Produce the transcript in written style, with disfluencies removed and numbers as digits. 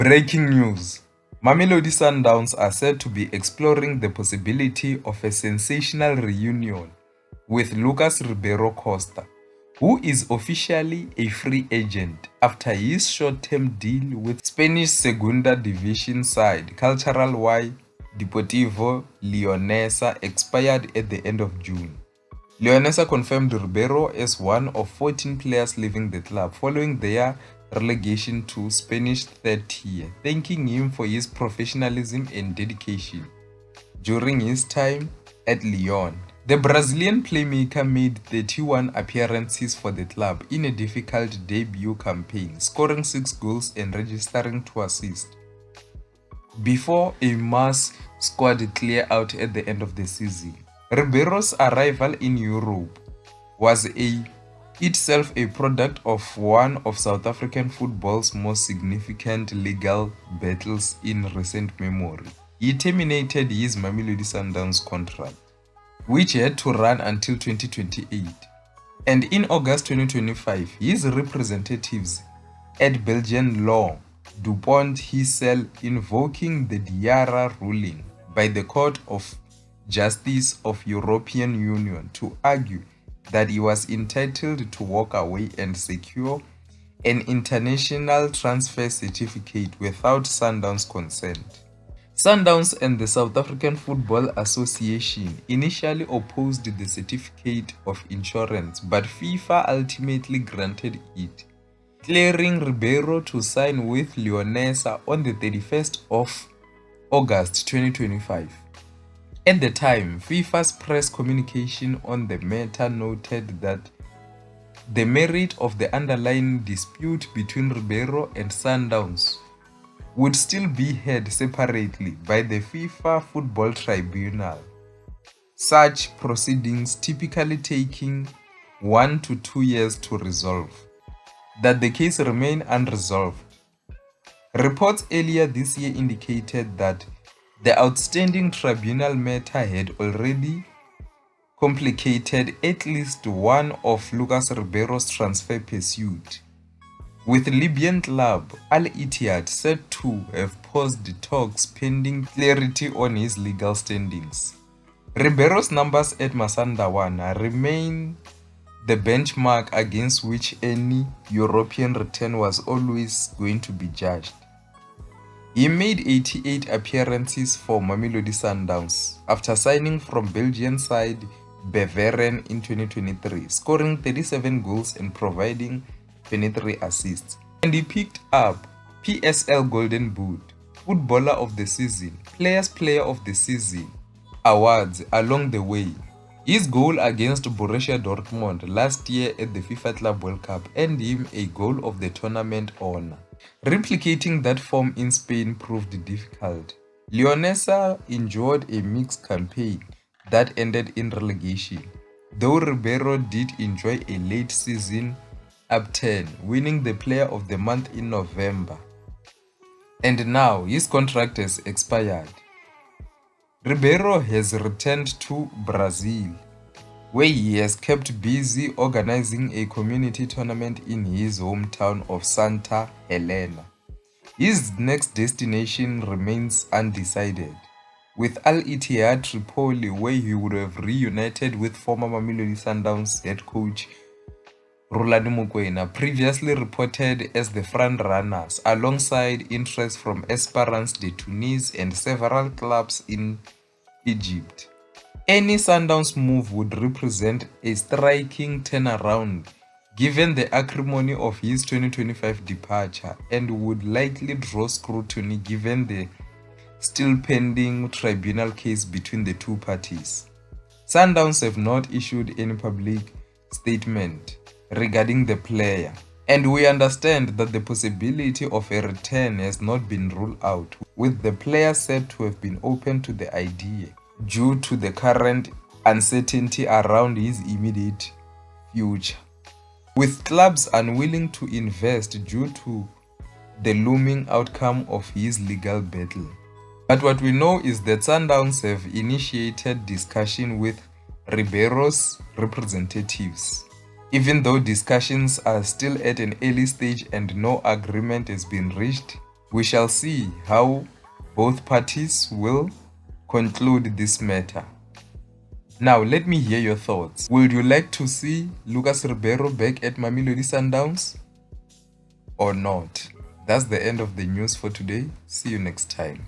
Breaking news. Mamelodi Sundowns are said to be exploring the possibility of a sensational reunion with Lucas Ribeiro Costa, who is officially a free agent after his short-term deal with Spanish Segunda Division side Cultural Y Deportivo Leonesa expired at the end of June. Leonesa confirmed Ribeiro as one of 14 players leaving the club following their relegation to Spanish third tier, thanking him for his professionalism and dedication during his time at Lyon. The Brazilian playmaker made 31 appearances for the club in a difficult debut campaign, scoring 6 goals and registering 2 assists, before a mass squad clear out at the end of the season. Ribeiro's arrival in Europe was itself a product of one of South African football's most significant legal battles in recent memory. He terminated his Mamelodi Sundowns contract, which had to run until 2028. And in August 2025, his representatives at Belgian law DuPont Hissel invoking the Diarra ruling by the Court of Justice of European Union to argue that he was entitled to walk away and secure an international transfer certificate without Sundowns' consent. Sundowns and the South African Football Association initially opposed the certificate of insurance, but FIFA ultimately granted it, clearing Ribeiro to sign with Leonesa on the 31st of August 2025. At the time, FIFA's press communication on the matter noted that the merit of the underlying dispute between Ribeiro and Sundowns would still be heard separately by the FIFA Football Tribunal, such proceedings typically taking 1 to 2 years to resolve. That the case remained unresolved. Reports earlier this year indicated that the outstanding tribunal matter had already complicated at least one of Lucas Ribeiro's transfer pursuit, with Libyan club Al Ittihad said to have paused talks pending clarity on his legal standings. Ribeiro's numbers at Masandawana remain the benchmark against which any European return was always going to be judged. He made 88 appearances for Mamelodi Sundowns after signing from Belgian side Beveren in 2023, scoring 37 goals and providing 23 assists. And he picked up PSL Golden Boot, Footballer of the Season, Players Player of the Season awards along the way. His goal against Borussia Dortmund last year at the FIFA Club World Cup earned him a Goal of the Tournament honor. Replicating that form in Spain proved difficult. Leonesa enjoyed a mixed campaign that ended in relegation, though Ribeiro did enjoy a late season upturn, winning the Player of the Month in November. And now his contract has expired. Ribeiro has returned to Brazil, where he has kept busy organizing a community tournament in his hometown of Santa Helena. His next destination remains undecided, with Al Ittihad Tripoli, where he would have reunited with former Mamelodi Sundowns head coach Rhulani Mokoena, previously reported as the front-runners, alongside interest from Esperance de Tunis and several clubs in Egypt. Any Sundowns move would represent a striking turnaround given the acrimony of his 2025 departure and would likely draw scrutiny given the still pending tribunal case between the two parties. Sundowns have not issued any public statement regarding the player, and we understand that the possibility of a return has not been ruled out, with the player said to have been open to the idea due to the current uncertainty around his immediate future, with clubs unwilling to invest due to the looming outcome of his legal battle. But what we know is that Sundowns have initiated discussion with Ribeiro's representatives, even though discussions are still at an early stage and no agreement has been reached We shall see how both parties will conclude this matter. Now, let me hear your thoughts. Would you like to see Lucas Ribeiro back at Mamelodi Sundowns or not? That's the end of the news for today. See you next time.